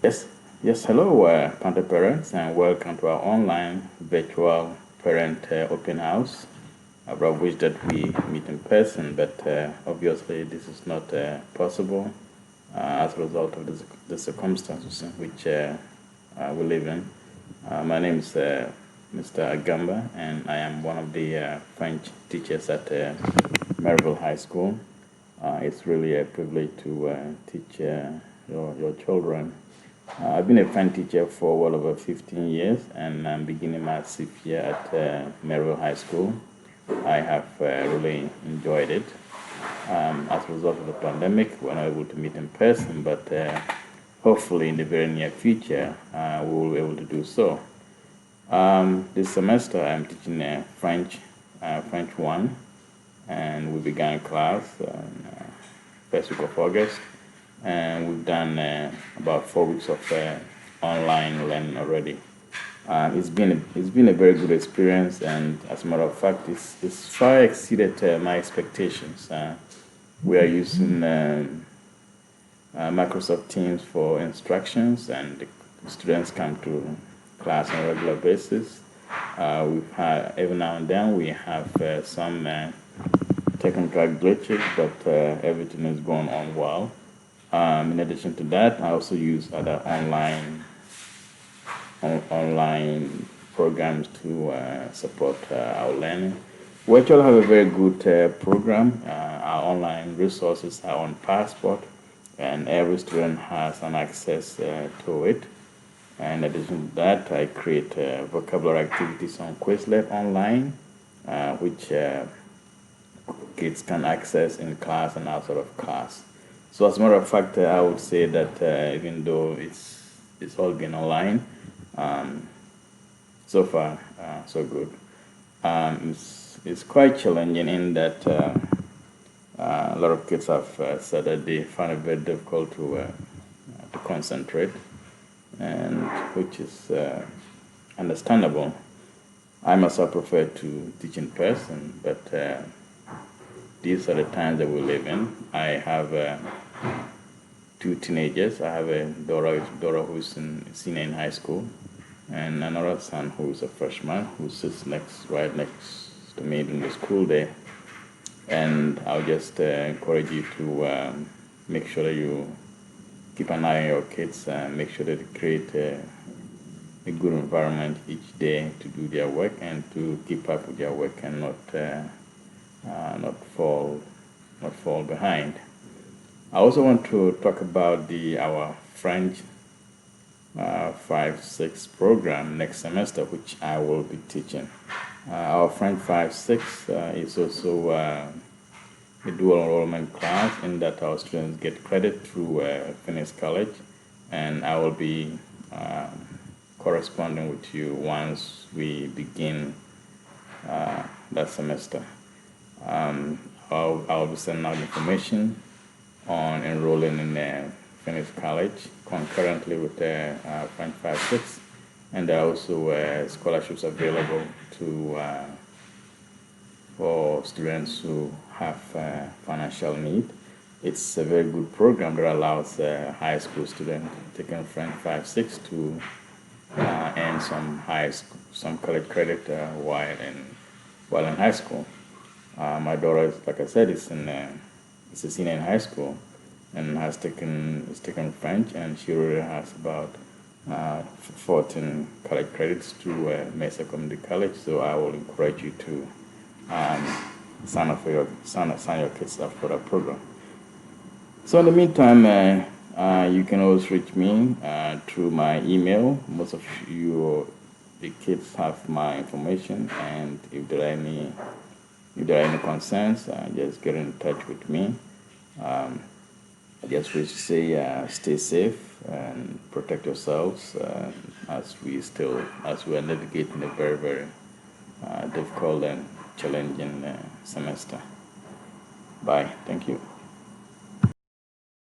Yes, yes. Hello, Panther parents, and welcome to our online virtual parent open house. I would wish that we meet in person, but obviously this is not possible as a result of the circumstances in which we live in. My name is Mr. Agamba, and I am one of the French teachers at Maryville High School. It's really a privilege to teach your children. I've been a French teacher for well over 15 years, and I'm beginning my sixth year at Maryville High School. I have really enjoyed it. As a result of the pandemic, we're not able to meet in person, but hopefully in the very near future, we will be able to do so. This semester, I'm teaching French 1, and we began class first week of August, and we've done about 4 weeks of online learning already. It's been a very good experience, and as a matter of fact, it's far exceeded my expectations. We are using Microsoft Teams for instructions, and the students come to class on a regular basis. We've had every now and then we have some technical glitches, but everything is going on well. In addition to that, I also use other online programs to support our learning. We actually have a very good program. Our online resources are on Passport, and every student has an access to it. And in addition to that, I create vocabulary activities on Quizlet online, which kids can access in class and outside of class. So as a matter of fact, I would say that even though it's all been online, um, so far so good. It's quite challenging in that a lot of kids have said that they find it very difficult to concentrate, and which is understandable. I myself prefer to teach in person, but these are the times that we live in. I have two teenagers. I have a daughter who's in senior in high school, and another son who's a freshman who sits right next to me during the school day. And I'll just encourage you to make sure that you keep an eye on your kids and make sure that they create a good environment each day to do their work and to keep up with their work and not fall behind. I also want to talk about the our French 5-6 program next semester, which I will be teaching. Our French 5-6 is also a dual enrollment class in that our students get credit through Finis College, and I will be corresponding with you once we begin that semester. I'll be sending out information on enrolling in Finis College concurrently with the French 5-6, and there are also scholarships available for students who have financial need. It's a very good program that allows high school students taking French 5-6 to earn some college credit while in high school. My daughter, like I said, is a senior in high school and is taken French, and she already has about 14 college credits through Mesa Community College. So I will encourage you to sign your kids up for that program. So in the meantime, you can always reach me through my email. Most of the kids have my information, and if there are any concerns, just get in touch with me. I just wish to say stay safe and protect yourselves as we are navigating a very, very difficult and challenging semester. Bye. Thank you.